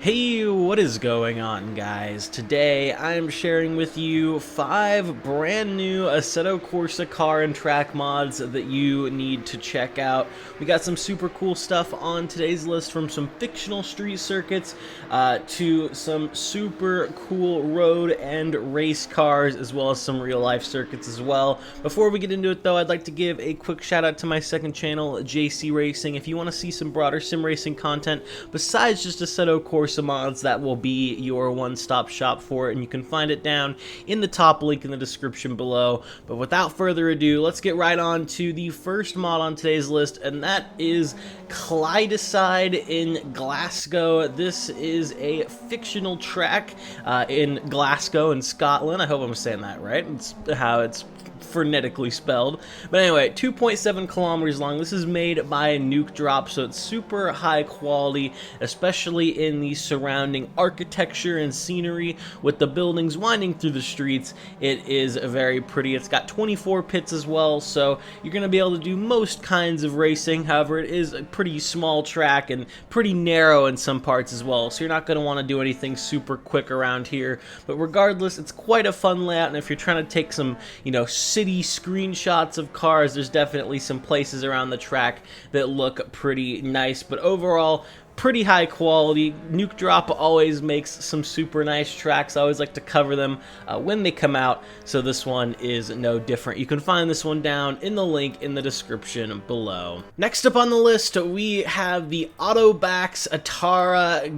Hey, what is going on, guys? Today I'm sharing with you 5 brand new Assetto Corsa car and track mods that you need to check out. We got some super cool stuff on today's list, from some fictional street circuits to some super cool road and race cars, as well as some real life circuits as well. Before we get into it though, I'd like to give a quick shout out to my second channel, JC Racing. If you want to see some broader sim racing content besides just Assetto Corsa mods, that will be your one-stop shop for it, and you can find it down in the top link in the description below. But without further ado, let's get right on to the first mod on today's list, and that is Clydeside in Glasgow. This is a fictional track in Glasgow in Scotland. I hope I'm saying that right. It's how it's phonetically spelled. But anyway, 2.7 kilometers long. This is made by Nuke Drop, so it's super high quality, especially in the surrounding architecture and scenery with the buildings winding through the streets. It is very pretty. It's got 24 pits as well, so you're going to be able to do most kinds of racing. However, it is a pretty small track and pretty narrow in some parts as well, so you're not going to want to do anything super quick around here. But regardless, it's quite a fun layout, and if you're trying to take some, city screenshots of cars, there's definitely some places around the track that look pretty nice. But overall, pretty high quality. Nuke Drop always makes some super nice tracks. I always like to cover them when they come out, so this one is no different. You can find this one down in the link in the description below. Next up on the list, we have the Autobacs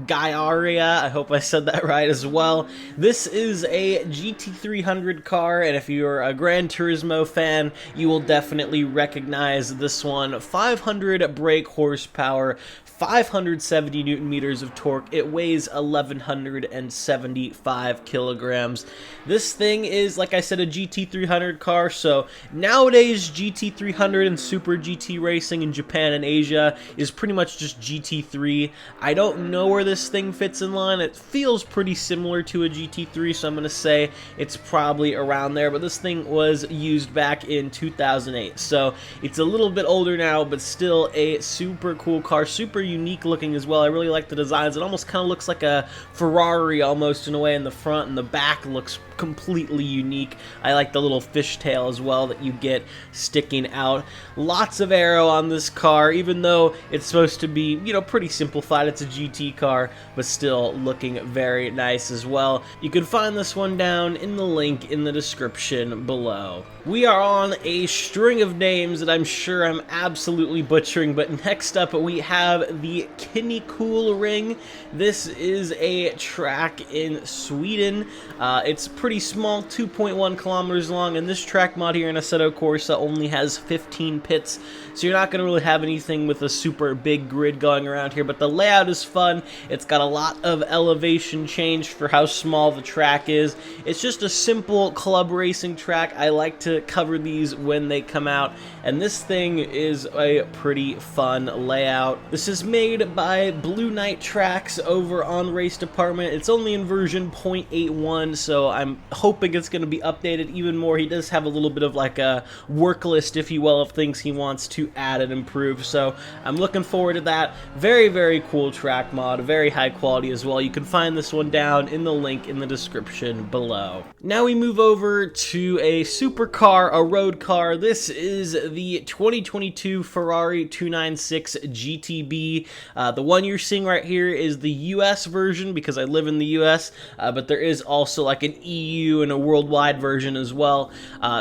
Garaiya. I hope I said that right as well. This is a GT300 car, and if you're a Gran Turismo fan, you will definitely recognize this one. 500 brake horsepower, 570 newton meters of torque. It weighs 1,175 kilograms. This thing is, like I said, a GT300 car, so nowadays GT300 and Super GT racing in Japan and Asia is pretty much just GT3. I don't know where this thing fits in line. It feels pretty similar to a GT3, so I'm going to say it's probably around there, but this thing was used back in 2008, so it's a little bit older now, but still a super cool car, super unique looking as well. I really like the designs. It almost kind of looks like a Ferrari almost in a way in the front, and the back looks completely unique. I like the little fishtail as well that you get sticking out. Lots of aero on this car, even though it's supposed to be, pretty simplified. It's a GT car, but still looking very nice as well. You can find this one down in the link in the description below. We are on a string of names that I'm sure I'm absolutely butchering, but next up we have the Kinnekulle Ring. This is a track in Sweden. It's pretty small, 2.1 kilometers long, and this track mod here in Assetto Corsa only has 15 pits, so you're not going to really have anything with a super big grid going around here, but the layout is fun. It's got a lot of elevation change for how small the track is. It's just a simple club racing track. I like to cover these when they come out, and this thing is a pretty fun layout. This is made by Blue Knight Tracks over on Race Department. It's only in version 0.81, so I'm hoping it's going to be updated even more. He does have a little bit of like a work list, if you will, of things he wants to add and improve, so I'm looking forward to that. Very, very cool track mod, very high quality as well. You can find this one down in the link in the description below. Now we move over to a supercar, a road car. This is the 2022 Ferrari 296 GTB. The one you're seeing right here is the US version because I live in the US, but there is also like an EU and a worldwide version as well.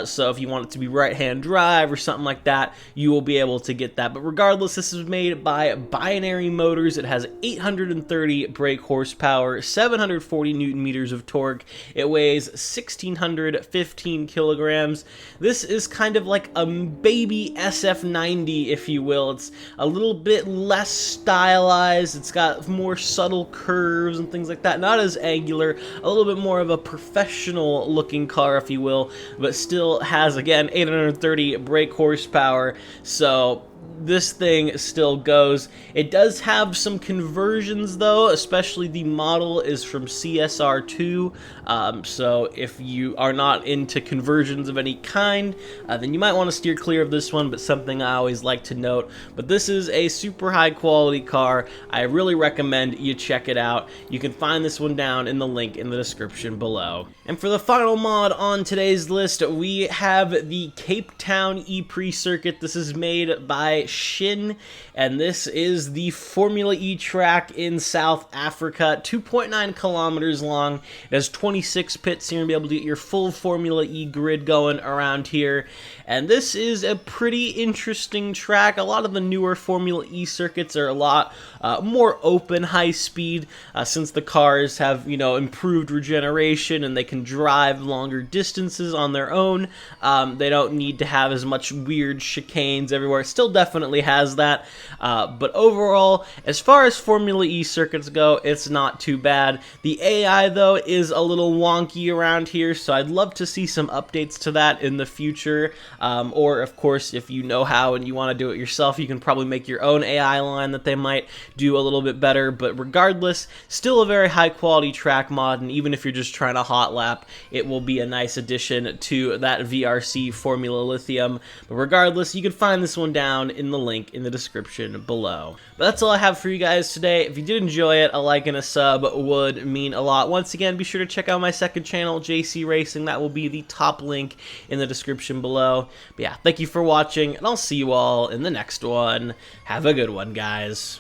So if you want it to be right-hand drive or something like that, you will be able to get that. But regardless, this is made by Binary Motors. It has 830 brake horsepower, 740 newton meters of torque. It weighs 1,615 kilograms. This is kind of like a baby SF90, if you will. It's a little bit less stylized. It's got more subtle curves and things like that. Not as angular, a little bit more of a professional looking car, if you will, but still has, again, 830 brake horsepower. So this thing still goes. It does have some conversions though, especially the model is from CSR2, so if you are not into conversions of any kind, then you might want to steer clear of this one, but something I always like to note. But this is a super high quality car. I really recommend you check it out. You can find this one down in the link in the description below. And for the final mod on today's list, we have the Cape Town ePrix circuit. This is made by Shin, and this is the Formula E track in South Africa, 2.9 kilometers long. It has 26 pits, so you're gonna be able to get your full Formula E grid going around here. And this is a pretty interesting track. A lot of the newer Formula E circuits are a lot more open, high speed, since the cars have, you know, improved regeneration and they can drive longer distances on their own. They don't need to have as much weird chicanes everywhere. It still definitely has that, but overall, as far as Formula E circuits go, it's not too bad. The AI, though, is a little wonky around here, so I'd love to see some updates to that in the future. Or, of course, if you know how and you want to do it yourself, you can probably make your own AI line that they might do a little bit better. But regardless, still a very high-quality track mod, and even if you're just trying to hot lap, it will be a nice addition to that VRC Formula Lithium. But regardless, you can find this one down in the link in the description below. But that's all I have for you guys today. If you did enjoy it, a like and a sub would mean a lot. Once again, be sure to check out my second channel, JC Racing. That will be the top link in the description below. But yeah, thank you for watching, and I'll see you all in the next one. Have a good one, guys.